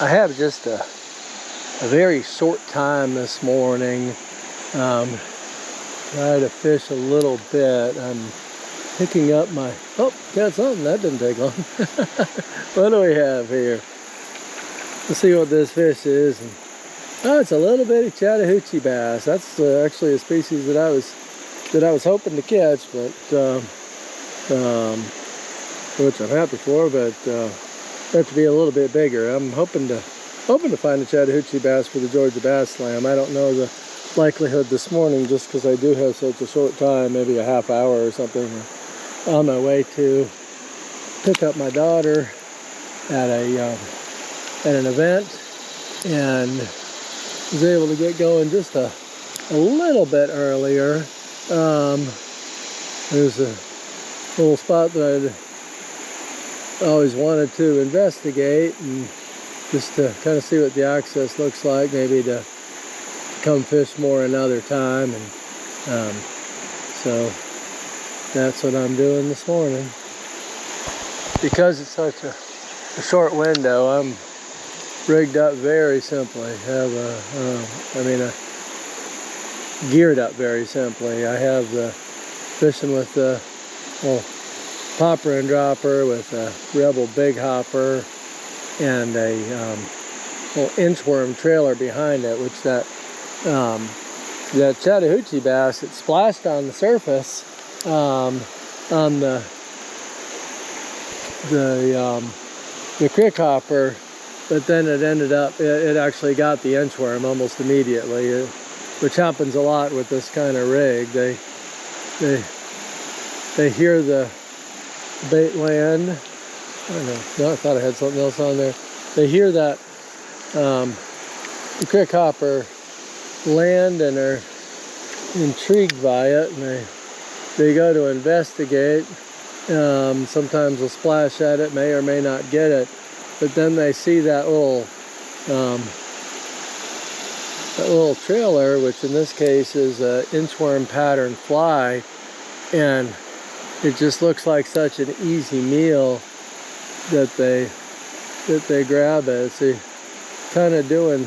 I have just a very short time this morning. Try to fish a little bit. I'm picking up my, oh, got something. That didn't take long. What do we have here? Let's see what this fish is. And, oh, it's a little bitty Chattahoochee bass. That's actually a species that I was hoping to catch, but which I'm happy for, but have to be a little bit bigger. I'm hoping to find a Chattahoochee bass for the Georgia Bass Slam. I don't know the likelihood this morning, just because I do have such a short time, maybe a half hour or something, on my way to pick up my daughter at an event, and was able to get going just a little bit earlier. There's a little spot that I'd always wanted to investigate, and just to kind of see what the access looks like, maybe to come fish more another time. And so that's what I'm doing this morning. Because it's such a short window, I'm rigged up very simply. Geared up very simply. I have the fishing with the popper and dropper with a Rebel Bighopper and a little inchworm trailer behind it, which that Chattahoochee bass, it splashed on the surface on the creek hopper, but then it ended up, it actually got the inchworm almost immediately, which happens a lot with this kind of rig. They hear the bait land. I don't know. No, I thought I had something else on there. They hear that the creek hopper land and are intrigued by it, and they go to investigate. Sometimes they'll splash at it, may or may not get it, but then they see that little trailer, which in this case is an inchworm pattern fly, and it just looks like such an easy meal that they grab it. So kind of doing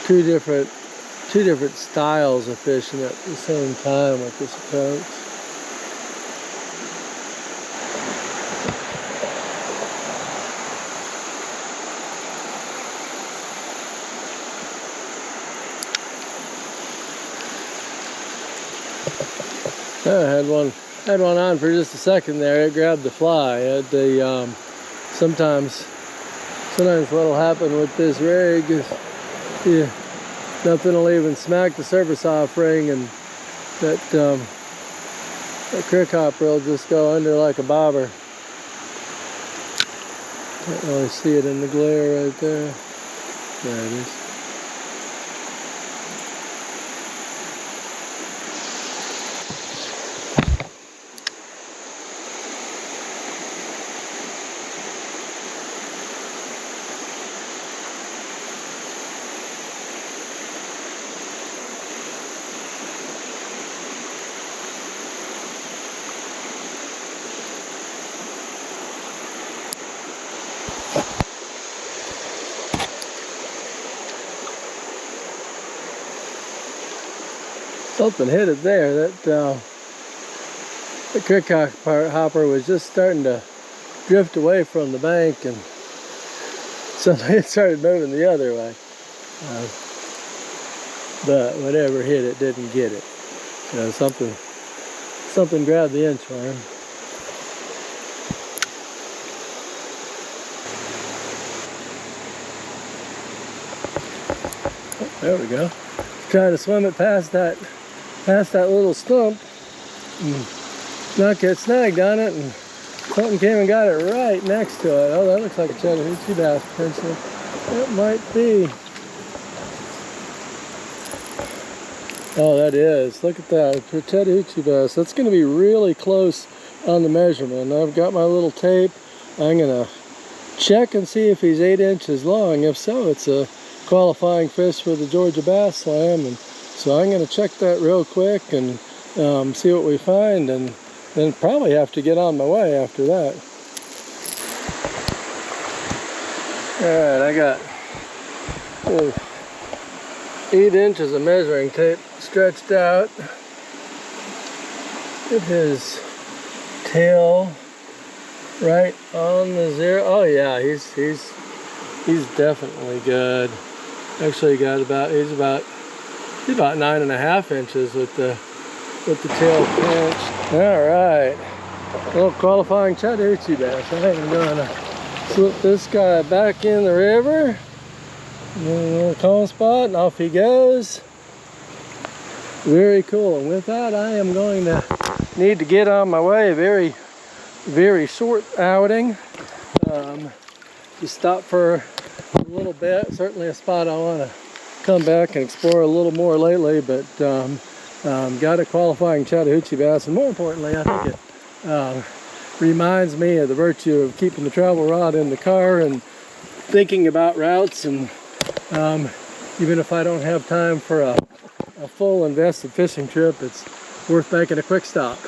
two different styles of fishing at the same time with this approach. I had one on for just a second there. It grabbed the fly. Sometimes what'll happen with this rig is nothing will even smack the surface offering, and that creek hopper will just go under like a bobber. Can't really see it in the glare right there. There it is. Something hit it there. The creek hopper was just starting to drift away from the bank, and suddenly it started moving the other way. But whatever hit it didn't get it. Something grabbed the inchworm. Oh, there we go. Trying to swim it past that little stump and not get snagged on it, and something came and got it right next to it. Oh, that looks like a Chattahoochee bass potentially. It might be. Oh, that is. Look at that. Chattahoochee bass. That's going to be really close on the measurement. I've got my little tape. I'm going to check and see if he's 8 inches long. If so, it's a qualifying fish for the Georgia Bass Slam. And so I'm going to check that real quick and see what we find, and then probably have to get on my way after that. Alright, I got 8 inches of measuring tape stretched out. Get his tail right on the 0. Oh yeah, he's definitely good. Actually got about he's about 9.5 inches with the tail pinched. Alright. Little qualifying Chattahoochee bass. I am gonna slip this guy back in the river. A little calm spot, and off he goes. Very cool. And with that, I am going to need to get on my way. Very, very short outing. Just stop for a little bit. Certainly a spot I want to come back and explore a little more lately, but got a qualifying Chattahoochee bass, and more importantly, I think it reminds me of the virtue of keeping the travel rod in the car and thinking about routes, and even if I don't have time for a full invested fishing trip, it's worth making a quick stop.